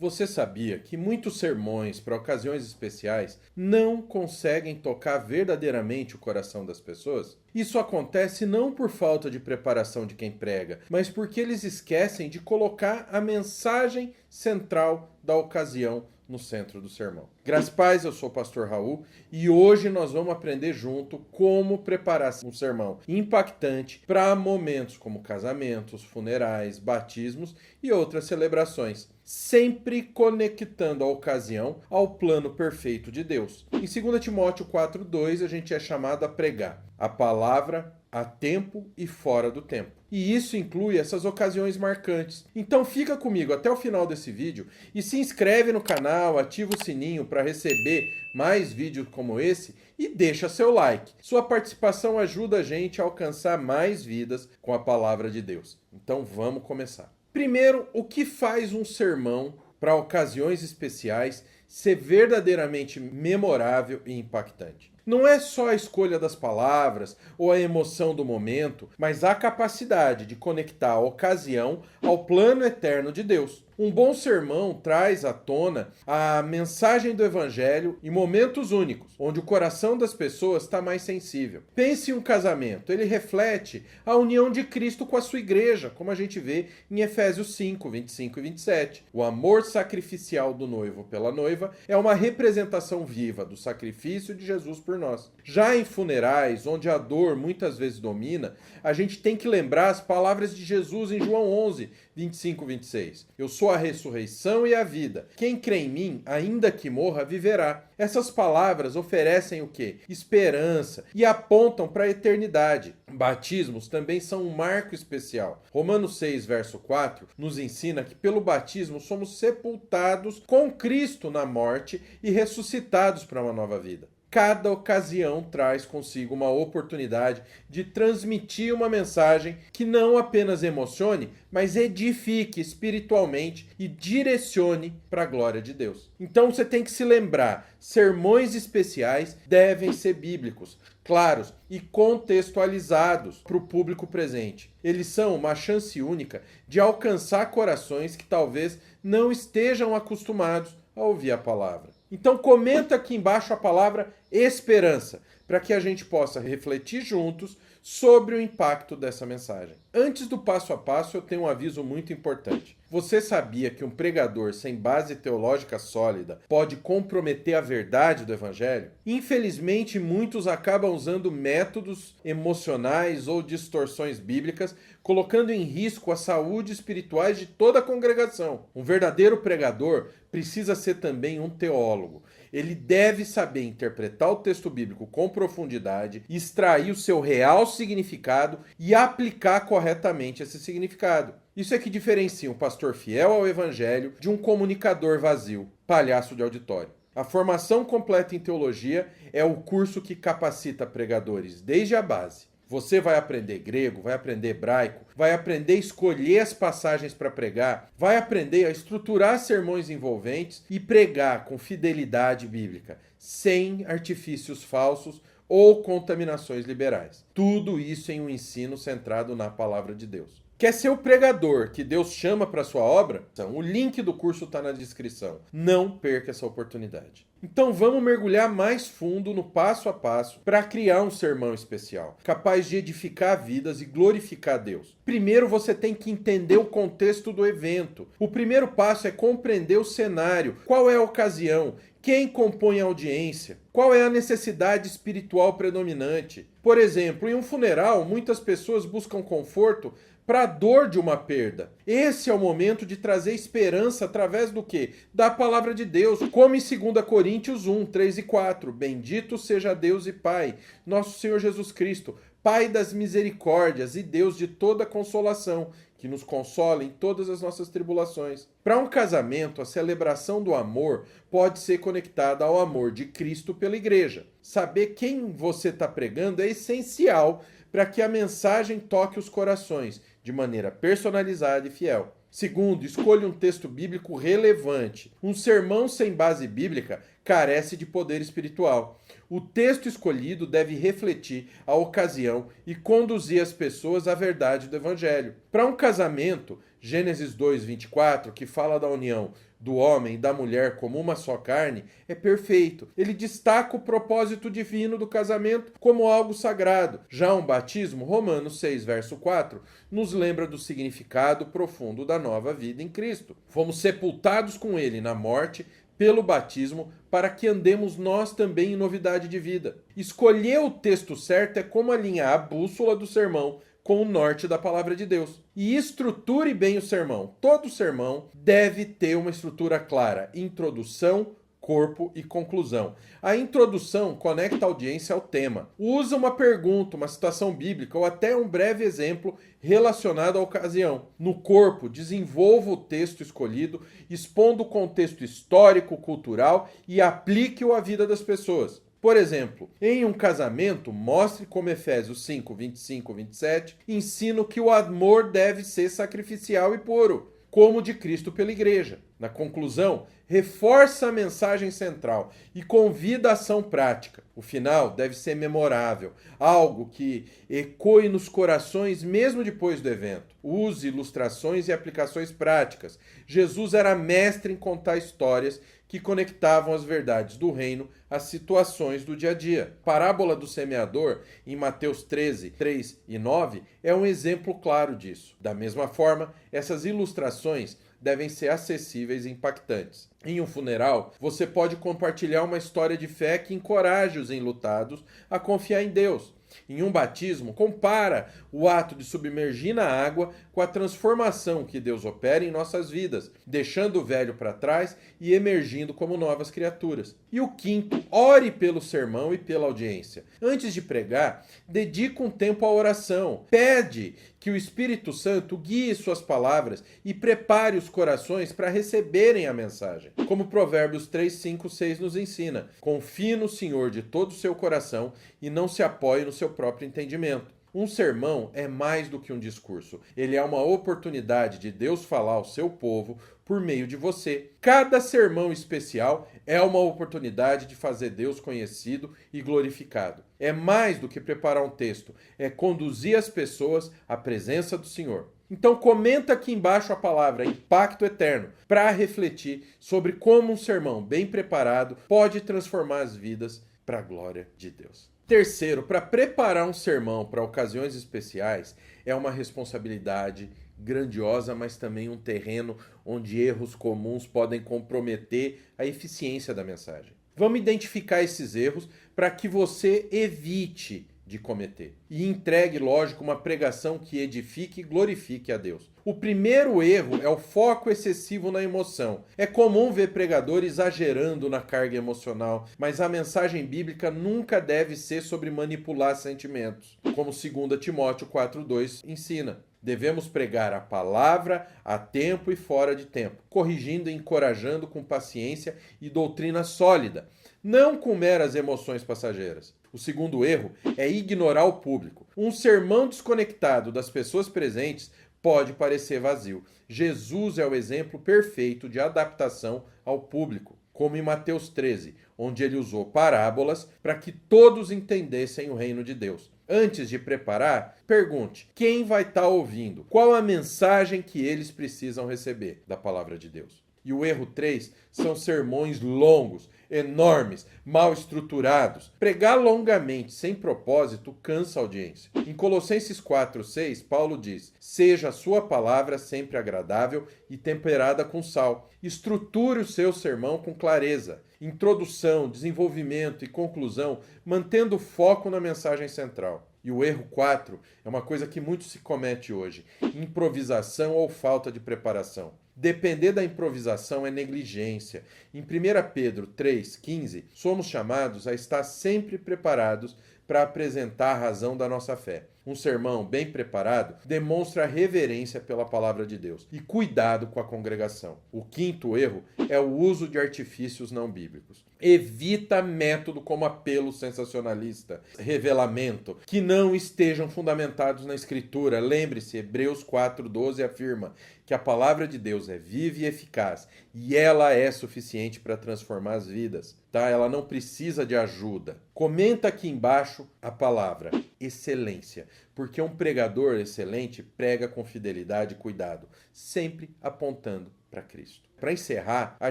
Você sabia que muitos sermões para ocasiões especiais não conseguem tocar verdadeiramente o coração das pessoas? Isso acontece não por falta de preparação de quem prega, mas porque eles esquecem de colocar a mensagem central da ocasião no centro do sermão. Graças e paz, eu sou o pastor Raul e hoje nós vamos aprender junto como preparar um sermão impactante para momentos como casamentos, funerais, batismos e outras celebrações, sempre conectando a ocasião ao plano perfeito de Deus. Em 2 Timóteo 4:2 a gente é chamado a pregar a palavra a tempo e fora do tempo. E isso inclui essas ocasiões marcantes. Então fica comigo até o final desse vídeo e se inscreve no canal, ativa o sininho para receber mais vídeos como esse e deixa seu like. Sua participação ajuda a gente a alcançar mais vidas com a palavra de Deus. Então vamos começar. Primeiro, o que faz um sermão para ocasiões especiais ser verdadeiramente memorável e impactante? Não é só a escolha das palavras ou a emoção do momento, mas a capacidade de conectar a ocasião ao plano eterno de Deus. Um bom sermão traz à tona a mensagem do Evangelho em momentos únicos, onde o coração das pessoas está mais sensível. Pense em um casamento, ele reflete a união de Cristo com a sua igreja, como a gente vê em Efésios 5, 25 e 27. O amor sacrificial do noivo pela noiva é uma representação viva do sacrifício de Jesus por nós. Já em funerais, onde a dor muitas vezes domina, a gente tem que lembrar as palavras de Jesus em João 11, 25 e 26. Eu sou a ressurreição e a vida. Quem crê em mim, ainda que morra, viverá. Essas palavras oferecem o quê? Esperança e apontam para a eternidade. Batismos também são um marco especial. Romanos 6, verso 4, nos ensina que pelo batismo somos sepultados com Cristo na morte e ressuscitados para uma nova vida. Cada ocasião traz consigo uma oportunidade de transmitir uma mensagem que não apenas emocione, mas edifique espiritualmente e direcione para a glória de Deus. Então você tem que se lembrar, sermões especiais devem ser bíblicos, claros e contextualizados para o público presente. Eles são uma chance única de alcançar corações que talvez não estejam acostumados a ouvir a palavra. Então comenta aqui embaixo a palavra esperança, para que a gente possa refletir juntos sobre o impacto dessa mensagem. Antes do passo a passo, eu tenho um aviso muito importante. Você sabia que um pregador sem base teológica sólida pode comprometer a verdade do Evangelho? Infelizmente, muitos acabam usando métodos emocionais ou distorções bíblicas, colocando em risco a saúde espiritual de toda a congregação. Um verdadeiro pregador precisa ser também um teólogo. Ele deve saber interpretar o texto bíblico com profundidade, extrair o seu real significado e aplicar corretamente esse significado. Isso é que diferencia um pastor fiel ao Evangelho de um comunicador vazio, palhaço de auditório. A formação completa em teologia é o curso que capacita pregadores desde a base. Você vai aprender grego, vai aprender hebraico, vai aprender a escolher as passagens para pregar, vai aprender a estruturar sermões envolventes e pregar com fidelidade bíblica, sem artifícios falsos ou contaminações liberais. Tudo isso em um ensino centrado na palavra de Deus. Quer ser o pregador que Deus chama para sua obra? O link do curso está na descrição. Não perca essa oportunidade. Então vamos mergulhar mais fundo no passo a passo para criar um sermão especial, capaz de edificar vidas e glorificar Deus. Primeiro você tem que entender o contexto do evento. O primeiro passo é compreender o cenário, qual é a ocasião, quem compõe a audiência, qual é a necessidade espiritual predominante. Por exemplo, em um funeral, muitas pessoas buscam conforto para a dor de uma perda. Esse é o momento de trazer esperança através do quê? Da palavra de Deus, como em 2 Coríntios 1, 3 e 4. Bendito seja Deus e Pai, nosso Senhor Jesus Cristo, Pai das misericórdias e Deus de toda consolação, que nos consola em todas as nossas tribulações. Para um casamento, a celebração do amor pode ser conectada ao amor de Cristo pela igreja. Saber quem você está pregando é essencial para que a mensagem toque os corações de maneira personalizada e fiel. Segundo, escolha um texto bíblico relevante. Um sermão sem base bíblica carece de poder espiritual. O texto escolhido deve refletir a ocasião e conduzir as pessoas à verdade do Evangelho. Para um casamento, Gênesis 2:24, que fala da união do homem e da mulher como uma só carne, é perfeito. Ele destaca o propósito divino do casamento como algo sagrado. Já um batismo, Romanos 6, verso 4, nos lembra do significado profundo da nova vida em Cristo. Fomos sepultados com ele na morte pelo batismo, para que andemos nós também em novidade de vida. Escolher o texto certo é como alinhar a bússola do sermão com o norte da palavra de Deus. E estruture bem o sermão. Todo sermão deve ter uma estrutura clara: introdução, corpo e conclusão. A introdução conecta a audiência ao tema. Usa uma pergunta, uma citação bíblica ou até um breve exemplo relacionado à ocasião. No corpo, desenvolva o texto escolhido, expondo o contexto histórico, cultural e aplique-o à vida das pessoas. Por exemplo, em um casamento, mostre como Efésios 5, 25, 27 ensina que o amor deve ser sacrificial e puro, como de Cristo pela igreja. Na conclusão, reforça a mensagem central e convida a ação prática. O final deve ser memorável, algo que ecoe nos corações mesmo depois do evento. Use ilustrações e aplicações práticas. Jesus era mestre em contar histórias que conectavam as verdades do reino às situações do dia a dia. A parábola do semeador, em Mateus 13, 3 e 9, é um exemplo claro disso. Da mesma forma, essas ilustrações devem ser acessíveis e impactantes. Em um funeral, você pode compartilhar uma história de fé que encoraje os enlutados a confiar em Deus. Em um batismo, compara o ato de submergir na água com a transformação que Deus opera em nossas vidas, deixando o velho para trás e emergindo como novas criaturas. E o quinto, ore pelo sermão e pela audiência. Antes de pregar, dedique um tempo à oração. Pede que o Espírito Santo guie suas palavras e prepare os corações para receberem a mensagem. Como Provérbios 3, 5, 6 nos ensina: confie no Senhor de todo o seu coração e não se apoie no seu próprio entendimento. Um sermão é mais do que um discurso. Ele é uma oportunidade de Deus falar ao seu povo por meio de você. Cada sermão especial é uma oportunidade de fazer Deus conhecido e glorificado. É mais do que preparar um texto, é conduzir as pessoas à presença do Senhor. Então comenta aqui embaixo a palavra impacto eterno para refletir sobre como um sermão bem preparado pode transformar as vidas para a glória de Deus. Terceiro, para preparar um sermão para ocasiões especiais é uma responsabilidade grandiosa, mas também um terreno onde erros comuns podem comprometer a eficiência da mensagem. Vamos identificar esses erros para que você evite de cometer e entregue, lógico, uma pregação que edifique e glorifique a Deus. O primeiro erro é o foco excessivo na emoção. É comum ver pregadores exagerando na carga emocional, mas a mensagem bíblica nunca deve ser sobre manipular sentimentos, como 2 Timóteo 4:2 ensina. Devemos pregar a palavra a tempo e fora de tempo, corrigindo e encorajando com paciência e doutrina sólida, não com meras emoções passageiras. O segundo erro é ignorar o público. Um sermão desconectado das pessoas presentes pode parecer vazio. Jesus é o exemplo perfeito de adaptação ao público, como em Mateus 13, onde ele usou parábolas para que todos entendessem o reino de Deus. Antes de preparar, pergunte: quem vai estar ouvindo? Qual a mensagem que eles precisam receber da palavra de Deus? E o erro 3 são sermões longos, enormes, mal estruturados. Pregar longamente, sem propósito, cansa a audiência. Em Colossenses 4:6, Paulo diz: seja a sua palavra sempre agradável e temperada com sal. Estruture o seu sermão com clareza. Introdução, desenvolvimento e conclusão, mantendo foco na mensagem central. E o erro 4 é uma coisa que muito se comete hoje: improvisação ou falta de preparação. Depender da improvisação é negligência. Em 1 Pedro 3,15, somos chamados a estar sempre preparados para apresentar a razão da nossa fé. Um sermão bem preparado demonstra reverência pela palavra de Deus e cuidado com a congregação. O quinto erro é o uso de artifícios não bíblicos. Evita método como apelo sensacionalista, revelamento, que não estejam fundamentados na Escritura. Lembre-se, Hebreus 4:12 afirma que a palavra de Deus é viva e eficaz e ela é suficiente para transformar as vidas, tá? Ela não precisa de ajuda. Comenta aqui embaixo a palavra excelência, porque um pregador excelente prega com fidelidade e cuidado, sempre apontando para Cristo. Para encerrar, a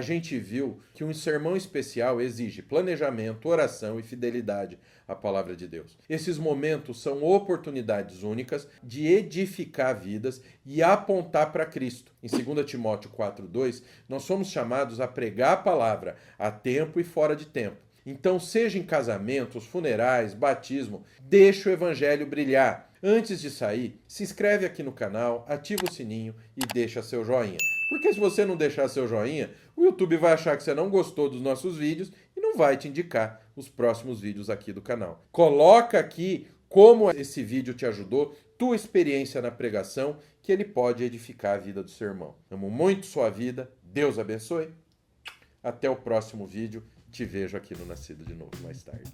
gente viu que um sermão especial exige planejamento, oração e fidelidade à palavra de Deus. Esses momentos são oportunidades únicas de edificar vidas e apontar para Cristo. Em 2 Timóteo 4:2, nós somos chamados a pregar a palavra a tempo e fora de tempo. Então, seja em casamentos, funerais, batismo, deixa o evangelho brilhar. Antes de sair, se inscreve aqui no canal, ativa o sininho e deixa seu joinha. Porque se você não deixar seu joinha, o YouTube vai achar que você não gostou dos nossos vídeos e não vai te indicar os próximos vídeos aqui do canal. Coloca aqui como esse vídeo te ajudou, tua experiência na pregação, que ele pode edificar a vida do seu irmão. Amo muito sua vida, Deus abençoe. Até o próximo vídeo, te vejo aqui no Nascido de Novo mais tarde.